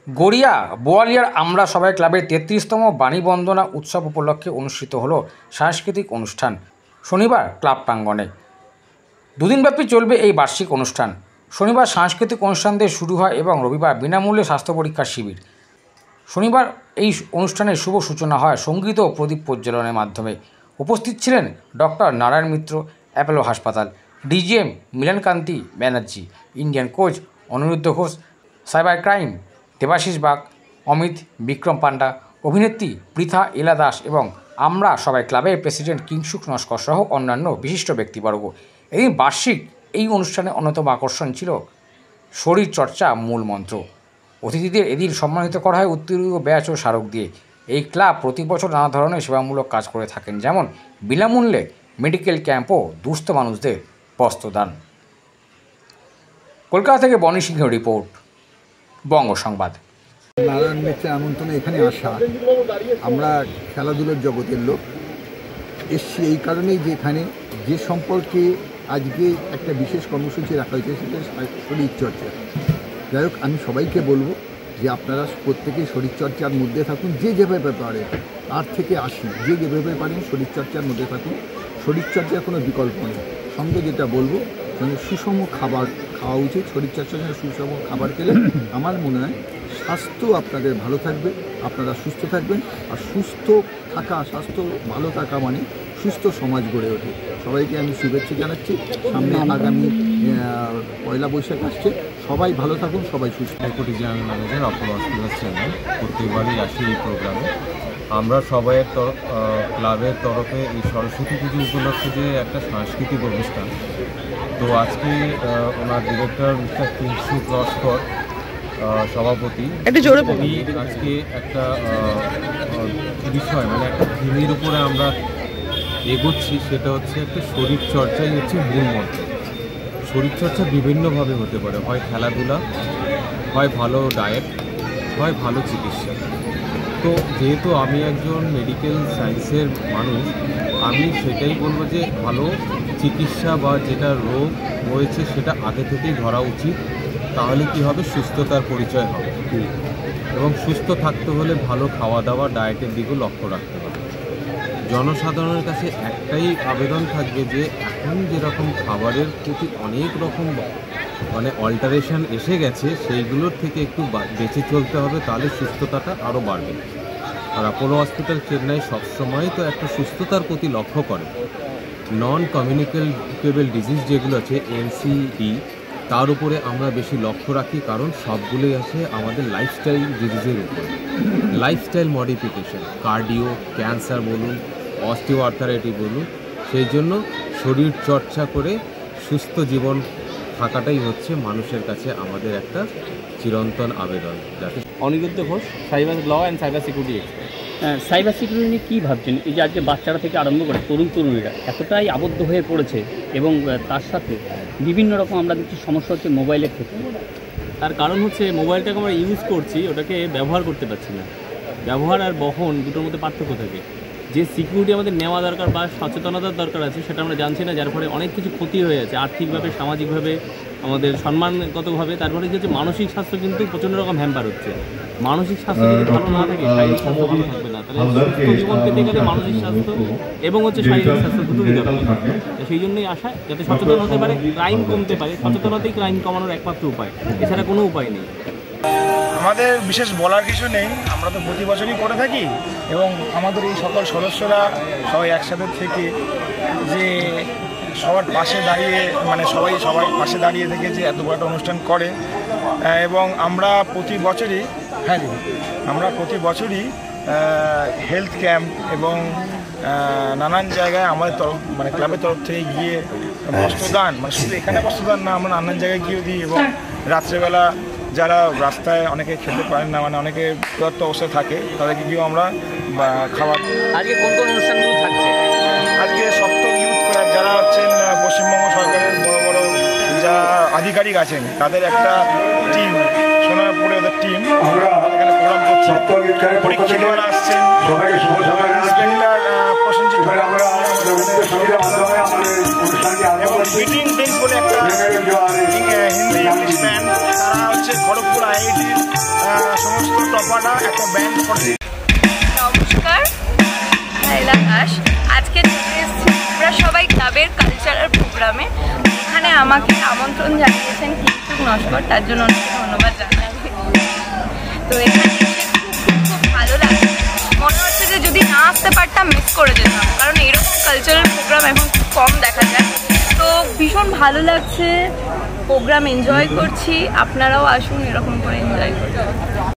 গড়িয়া বোয়ালিয়ার আমরা সবাই ক্লাবের 33তম বাণী বন্দনা উৎসব উপলক্ষে অনুষ্ঠিত হলো সাংস্কৃতিক অনুষ্ঠান। শনিবার ক্লাব প্রাঙ্গণে দুদিনব্যাপী চলবে এই বার্ষিক অনুষ্ঠান। শনিবার সাংস্কৃতিক অনুষ্ঠান দিয়ে শুরু হয় এবং রবিবার বিনামূল্যে স্বাস্থ্য পরীক্ষার শিবির। শনিবার এই অনুষ্ঠানের শুভ সূচনা হয় সঙ্গীত ও প্রদীপ প্রজ্বলনের মাধ্যমে। উপস্থিত ছিলেন ডক্টর নারায়ণ মিত্র, অ্যাপোলো হাসপাতাল, DGM Milankanti Banerjee, Indian coach Aniruddha Ghosh, cyber crime Debashis Bag, Amit Bikram Panda, অভিনেত্রী পৃথা ইলা দাস এবং আমরা সবাই ক্লাবের প্রেসিডেন্ট কিংসুক নস্কর সহ অন্যান্য বিশিষ্ট ব্যক্তিবর্গ। এই বার্ষিক এই অনুষ্ঠানের অন্যতম আকর্ষণ ছিল শরীরচর্চা মূল মন্ত্র। অতিথিদের এদিন সম্মানিত করা হয় উত্তরীয় ব্যাচ ও স্মারক দিয়ে। এই ক্লাব প্রতি বছর নানা ধরনের সেবামূলক কাজ করে থাকেন, যেমন বিনামূল্যে মেডিকেল ক্যাম্প ও দুস্থ মানুষদের বস্ত্রদান। কলকাতা থেকে বনি সিংহ রিপোর্ট, বঙ্গ সংবাদ। নারায়ণ মিত্রের আমন্ত্রণে এখানে আসা, আমরা খেলাধুলার জগতের লোক এসছি এই কারণেই যে এখানে যে সম্পর্কে আজকে একটা বিশেষ কর্মসূচি রাখা হয়েছে সেটা শরীরচর্চা। যাই হোক, আমি সবাইকে বলবো যে আপনারা প্রত্যেকেই শরীরচর্চার মধ্যে থাকুন, যে যেভাবে পারে 8 থেকে 80 যে যেভাবে পারেন শরীরচর্চার মধ্যে থাকুন। শরীরচর্চার কোনো বিকল্প নেই। সঙ্গে যেটা বলবো, সঙ্গে সুষম খাবার খাওয়া উচিত। শরীরচর্চার জন্য সুষম খাবার খেলে আমার মনে হয় স্বাস্থ্য আপনাদের ভালো থাকবে, আপনারা সুস্থ থাকবেন। আর সুস্থ থাকা, স্বাস্থ্য ভালো থাকা মানে সুস্থ সমাজ গড়ে ওঠে। সবাইকে আমি শুভেচ্ছা জানাচ্ছি। সামনে আগামী পয়লা বৈশাখ আসছে, সবাই ভালো থাকুন, সবাই সুস্থ। Deputy general manager Apollo hospital Chennai. প্রত্যেকবারই আসি এই প্রোগ্রামে। আমরা সবাই ক্লাবের তরফে এই সরস্বতী পুজো উপলক্ষে যে একটা সাংস্কৃতিক অনুষ্ঠান, তো আজকে ওনার ডিরেক্টর মিস্টার কিংসুক নস্কর সভাপতি, উনি আজকে একটা বিষয় মানে একটা থিমের উপরে আমরা এগোচ্ছি, সেটা হচ্ছে একটা শরীরচর্চাই হচ্ছে মূল মন্ত্র। শরীরচর্চা বিভিন্নভাবে হতে পারে, হয় খেলাধুলা, হয় ভালো ডায়েট, হয় ভালো চিকিৎসা। তো যেহেতু আমি একজন মেডিকেল সায়েন্সের মানুষ, আমি সেটাই বলবো যে ভালো চিকিৎসা বা যেটা রোগ হয়েছে সেটা আগে থেকেই ধরা উচিত। তাহলে কি হবে, সুস্থতার পরিচয় হবে। এবং সুস্থ থাকতে হলে ভালো খাওয়া দাওয়া, ডায়েটের দিকেও লক্ষ্য রাখতে হবে। জনসাধারণের কাছে একটাই আবেদন থাকবে যে এখন যেরকম খাবারের প্রতি অনেক রকম মানে অল্টারেশন এসে গেছে, সেইগুলোর থেকে একটু বেঁচে চলতে হবে, তাহলে সুস্থতাটা আরও বাড়বে। আর অ্যাপোলো হসপিটাল চেন্নাই সবসময় তো একটা সুস্থতার প্রতি লক্ষ্য করে। নন কমিউনিকেবল ডিজিজ যেগুলো আছে NCD, তার উপরে আমরা বেশি লক্ষ্য রাখি, কারণ সবগুলোই আছে আমাদের লাইফস্টাইল ডিজিজের উপরে। লাইফস্টাইল মডিফিকেশন, কার্ডিও, ক্যান্সার বলুন, অস্টিও আর্থারাইটিস বলুন, সেই জন্য শরীর চর্চা করে সুস্থ জীবন থাকাটাই হচ্ছে মানুষের কাছে আমাদের একটা চিরন্তন আবেদন। যাতে Aniruddha Ghosh, cyber law and cyber security expert. Cyber security নিয়ে কী ভাবছেন? এই যে আজকে বাচ্চারা থেকে আরম্ভ করে তরুণীরা এতটাই আবদ্ধ হয়ে পড়েছে এবং তার সাথে বিভিন্ন রকম আমরা দেখছি সমস্যা হচ্ছে মোবাইলের ক্ষেত্রে। তার কারণ হচ্ছে মোবাইলটাকে আমরা ইউজ করছি, ওটাকে ব্যবহার করতে পারছি না। ব্যবহার আর বহন দুটোর মধ্যে পার্থক্য থাকে। যে সিকিউরিটি আমাদের নেওয়া দরকার বা সচেতনতার দরকার আছে, সেটা আমরা জানছি না, যার ফলে অনেক কিছু ক্ষতি হয়ে যাচ্ছে আর্থিকভাবে, সামাজিকভাবে, আমাদের সম্মানগতভাবে। তারপরে কি হচ্ছে, মানসিক স্বাস্থ্য কিন্তু প্রচণ্ড রকম হ্যাম্পার হচ্ছে। মানসিক স্বাস্থ্য যদি ভালো না থাকে, শারীরিক স্বাস্থ্য ভালো থাকবে না। তাহলে সুস্থ জীবন পেতে গেলে মানসিক স্বাস্থ্য এবং শারীরিক স্বাস্থ্য দুটোই দরকার। সেই জন্যই আশা যাতে সচেতন হতে পারে, ক্রাইম কমতে পারে। সচেতনতাই ক্রাইম কমানোর একমাত্র উপায়, এছাড়া কোনো উপায় নেই। আমাদের বিশেষ বলার কিছু নেই, আমরা তো প্রতি বছরই করে থাকি এবং আমাদের এই সকল সদস্যরা সবাই একসাথে থেকে যে সবার পাশে দাঁড়িয়ে মানে সবার পাশে দাঁড়িয়ে থেকে যে এত বড় একটা অনুষ্ঠান করে এবং আমরা প্রতি বছরই হেলথ ক্যাম্প এবং নানান জায়গায় আমাদের তরফ মানে ক্লাবের তরফ থেকে গিয়ে বস্ত্রদান, মানে শুধু এখানে বস্ত্রদান না, আমরা নানান জায়গায় গিয়েও দিই। এবং রাত্রেবেলা যারা রাস্তায় অনেকে খেতে পারেন না, মানে অনেকে ক্ষুধার্ত অবস্থায় থাকে, তাদেরকে গিয়েও আমরা খাবার। আজকে কোন কোন অনুষ্ঠানগুলো থাকছে? আজকে সপ্তম ইউথ ক্লাব, যারা হচ্ছেন পশ্চিমবঙ্গ সরকারের বড় বড় যারা আধিকারিক আছেন, তাদের একটা টিম, সোনারপুরে ওদের টিম এখানে প্রোগ্রাম করছে। পরীক্ষিতরা আসছেন, ইন্সপেক্টর প্রসেনজিৎ এবং মিটিং বেঞ্চ বলে একটা হিন্দি ইংলিশ ব্যান্ড, তারা হচ্ছে খড়গপুর IIT সমস্ত পাড়া একটা ব্যান্ড করে। নমস্কার, লাইলা দাস। আজকে চলে এসেছি আমরা সবাই ক্লাবের কালচারাল প্রোগ্রামে। এখানে আমাকে আমন্ত্রণ জানিয়েছেন কিংসুক নস্কর, তার জন্য অনেক ধন্যবাদ জানাই। তো এখানে এসে খুব ভালো লাগছে। মনে হচ্ছে যে যদি না আসতে পারতাম মিস করে যেতাম, কারণ এরকম কালচারাল প্রোগ্রাম এখন খুব কম দেখা যায়। তো ভীষণ ভালো লাগছে, প্রোগ্রাম এনজয় করছি। আপনারাও আসুন, এরকম করে এনজয় করুন।